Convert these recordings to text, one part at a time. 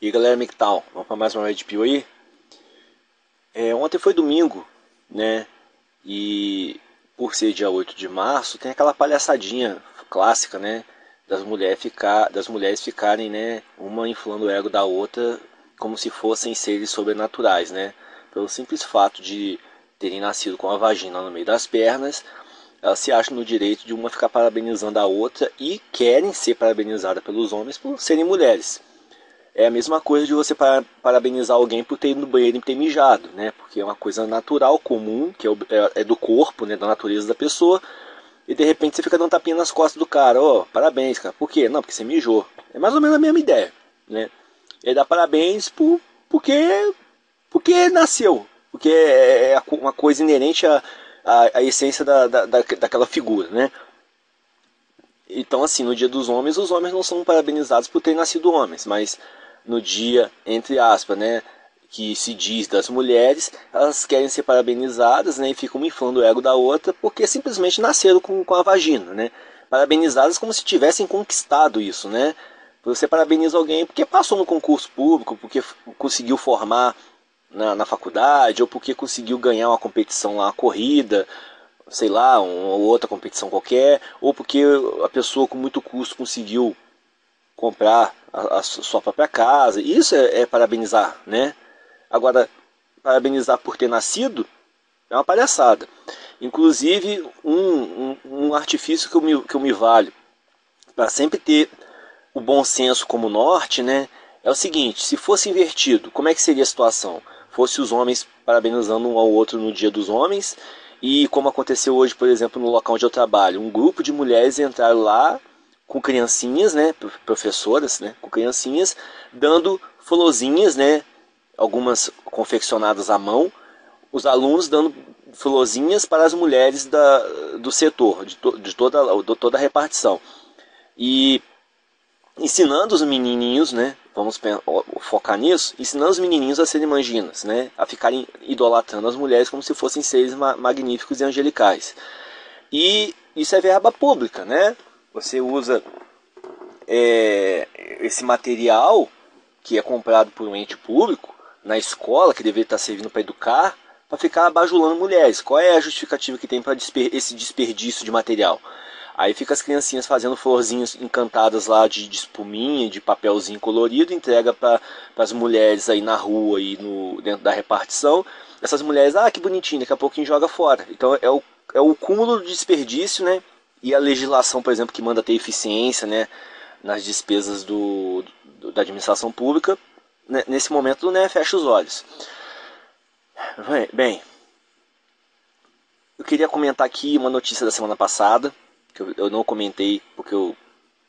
E galera, Mictal, vamos para mais uma Red Pill aí? Ontem foi domingo, né? E por ser dia 8 de março, tem aquela palhaçadinha clássica, né? Das mulheres ficarem, né? Uma inflando o ego da outra como se fossem seres sobrenaturais, né? Pelo simples fato de terem nascido com a vagina no meio das pernas, elas se acham no direito de uma ficar parabenizando a outra e querem ser parabenizadas pelos homens por serem mulheres. É a mesma coisa de você parabenizar alguém por ter ido no banheiro e ter mijado, né? Porque é uma coisa natural, comum, que é do corpo, né? Da natureza da pessoa. E de repente você fica dando tapinha nas costas do cara. Ó, parabéns, cara. Por quê? Não, porque você mijou. É mais ou menos a mesma ideia, né? Ele dá parabéns porque nasceu. Porque é uma coisa inerente à essência daquela figura, né? Então, assim, no dia dos homens, os homens não são parabenizados por terem nascido homens, mas no dia, entre aspas, né, que se diz das mulheres, elas querem ser parabenizadas, né, e ficam inflando o ego da outra porque simplesmente nasceram com a vagina, né? Parabenizadas como se tivessem conquistado isso, né? Você parabeniza alguém porque passou no concurso público, porque conseguiu formar na faculdade, ou porque conseguiu ganhar uma competição lá, uma corrida, sei lá, uma outra competição qualquer, ou porque a pessoa com muito custo conseguiu comprar a sua própria casa. Isso é parabenizar, né? Agora, parabenizar por ter nascido é uma palhaçada. Inclusive, um artifício que eu me valho para sempre ter o bom senso como norte, né? É o seguinte: se fosse invertido, como é que seria a situação? Fosse os homens parabenizando um ao outro no Dia dos Homens, e como aconteceu hoje, por exemplo, no local onde eu trabalho, um grupo de mulheres entraram lá com criancinhas, né, professoras, né, com criancinhas, dando florzinhas, né, algumas confeccionadas à mão, os alunos dando florzinhas para as mulheres do setor, de toda a repartição. E ensinando os menininhos, né? Vamos focar nisso, ensinando os menininhos a serem manginas, né? A ficarem idolatrando as mulheres como se fossem seres magníficos e angelicais. E isso é verba pública, né? Você usa esse material que é comprado por um ente público na escola, que deveria estar servindo para educar, para ficar bajulando mulheres. Qual é a justificativa que tem para esse desperdício de material? Aí fica as criancinhas fazendo florzinhas encantadas lá de espuminha, de papelzinho colorido, entrega para as mulheres aí na rua e dentro da repartição. Essas mulheres, que bonitinho, daqui a pouquinho joga fora. Então é o cúmulo de desperdício, né? E a legislação, por exemplo, que manda ter eficiência, né, nas despesas da administração pública, né, nesse momento, né, fecha os olhos. Bem, eu queria comentar aqui uma notícia da semana passada, que eu não comentei porque eu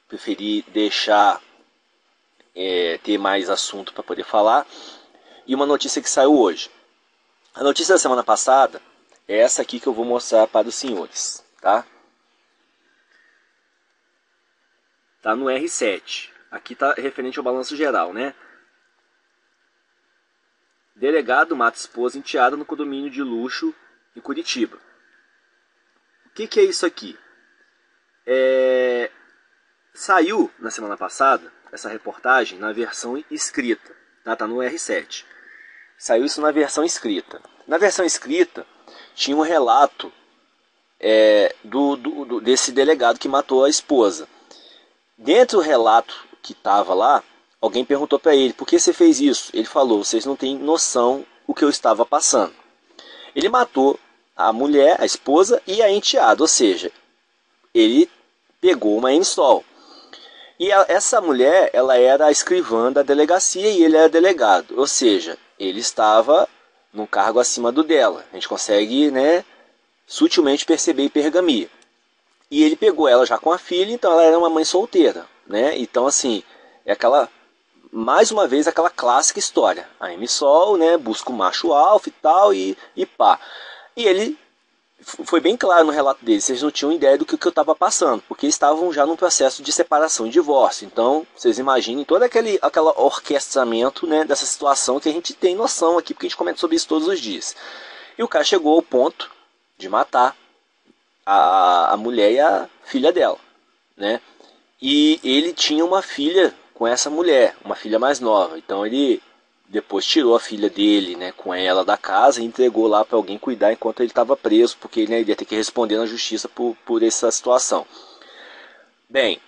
preferi deixar ter mais assunto para poder falar, e uma notícia que saiu hoje. A notícia da semana passada é essa aqui que eu vou mostrar para os senhores, tá? Tá no R7. Aqui tá referente ao balanço geral, né? Delegado mata esposa enteada no condomínio de luxo em Curitiba. O que é isso aqui? Saiu na semana passada essa reportagem na versão escrita, tá no R7. Saiu isso na versão escrita. Na versão escrita tinha um relato desse delegado que matou a esposa. Dentro do relato que estava lá, alguém perguntou para ele: por que você fez isso? Ele falou: vocês não têm noção o que eu estava passando. Ele matou a mulher, a esposa e a enteada, ou seja, ele pegou uma M-Sol. E essa mulher, ela era a escrivã da delegacia e ele era delegado, ou seja, ele estava num cargo acima do dela. A gente consegue, né, sutilmente perceber hipergamia. E ele pegou ela já com a filha, então ela era uma mãe solteira, né? Então, assim, é aquela, mais uma vez, aquela clássica história. A M-Sol, né, busca o macho alfa e tal, e pá. E ele foi bem claro no relato dele, vocês não tinham ideia do que eu estava passando, porque estavam já num processo de separação e divórcio. Então, vocês imaginem todo aquele orquestramento, né, dessa situação que a gente tem noção aqui, porque a gente comenta sobre isso todos os dias. E o cara chegou ao ponto de matar a mulher e a filha dela, né? E ele tinha uma filha com essa mulher, uma filha mais nova. Então ele depois tirou a filha dele, né, com ela da casa e entregou lá para alguém cuidar enquanto ele estava preso, porque ele, né, ele ia ter que responder na justiça por essa situação. Bem,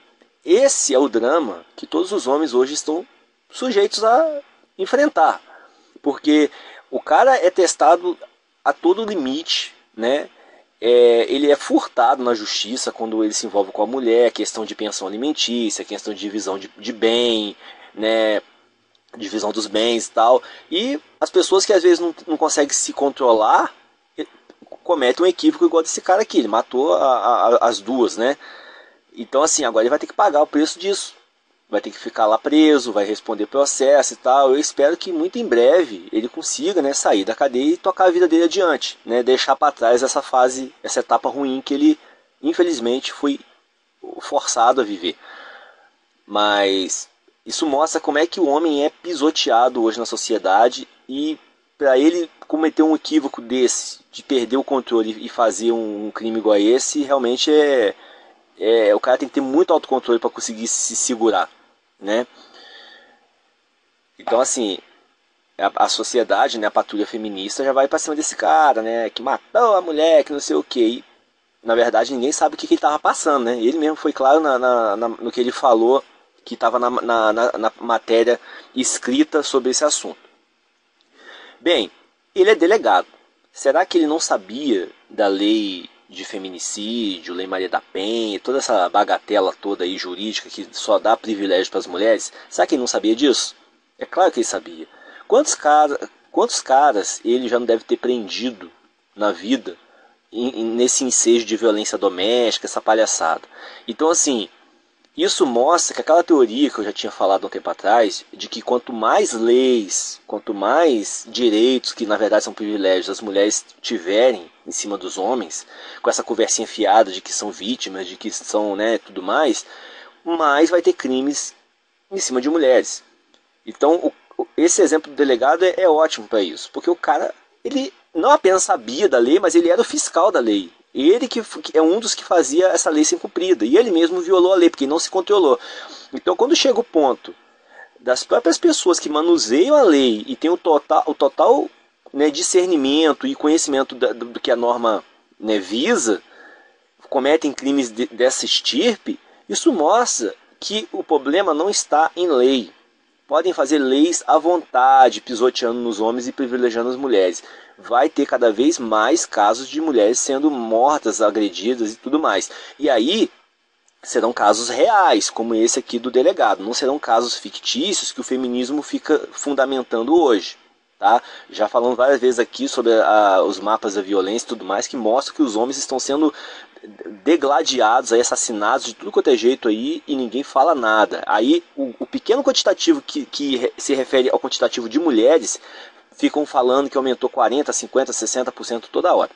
esse é o drama que todos os homens hoje estão sujeitos a enfrentar, porque o cara é testado a todo limite, né? Ele é furtado na justiça quando ele se envolve com a mulher, questão de pensão alimentícia, questão de divisão de bem, né? Divisão dos bens e tal. E as pessoas que às vezes não conseguem se controlar cometem um equívoco igual desse cara aqui. Ele matou as duas, né? Então assim, agora ele vai ter que pagar o preço disso. Vai ter que ficar lá preso, vai responder processo e tal. Eu espero que muito em breve ele consiga, né, sair da cadeia e tocar a vida dele adiante, né, deixar para trás essa fase, essa etapa ruim que ele infelizmente foi forçado a viver. Mas isso mostra como é que o homem é pisoteado hoje na sociedade, e para ele cometer um equívoco desse, de perder o controle e fazer um crime igual a esse, realmente o cara tem que ter muito autocontrole para conseguir se segurar, né? Então assim, a sociedade, né, a patrulha feminista já vai para cima desse cara, né, que matou a mulher, que não sei o que. E, na verdade ninguém sabe o que ele estava passando, né? Ele mesmo foi claro no que ele falou, que estava na matéria escrita sobre esse assunto. Bem, ele é delegado. Será que ele não sabia da lei de feminicídio, Lei Maria da Penha, toda essa bagatela toda aí jurídica que só dá privilégio para as mulheres? Será que ele não sabia disso? É claro que ele sabia. Quantos caras ele já não deve ter prendido na vida nesse ensejo de violência doméstica, essa palhaçada? Então assim, isso mostra que aquela teoria que eu já tinha falado um tempo atrás, de que quanto mais leis, quanto mais direitos, que na verdade são privilégios, as mulheres tiverem em cima dos homens, com essa conversinha fiada de que são vítimas, de que são, né, tudo mais, mais vai ter crimes em cima de mulheres. Então esse exemplo do delegado é ótimo para isso, porque o cara, ele não apenas sabia da lei, mas ele era o fiscal da lei. Ele que é um dos que fazia essa lei ser cumprida. E ele mesmo violou a lei, porque não se controlou. Então quando chega o ponto das próprias pessoas que manuseiam a lei e têm o total, né, discernimento e conhecimento do que a norma, né, visa, cometem crimes dessa estirpe, isso mostra que o problema não está em lei. Podem fazer leis à vontade, pisoteando nos homens e privilegiando as mulheres. Vai ter cada vez mais casos de mulheres sendo mortas, agredidas e tudo mais. E aí serão casos reais, como esse aqui do delegado. Não serão casos fictícios que o feminismo fica fundamentando hoje. Tá? Já falamos várias vezes aqui sobre os mapas da violência e tudo mais, que mostram que os homens estão sendo degladiados, aí, assassinados de tudo quanto é jeito aí, e ninguém fala nada. Aí o pequeno quantitativo que se refere ao quantitativo de mulheres, ficam falando que aumentou 40%, 50%, 60% toda hora.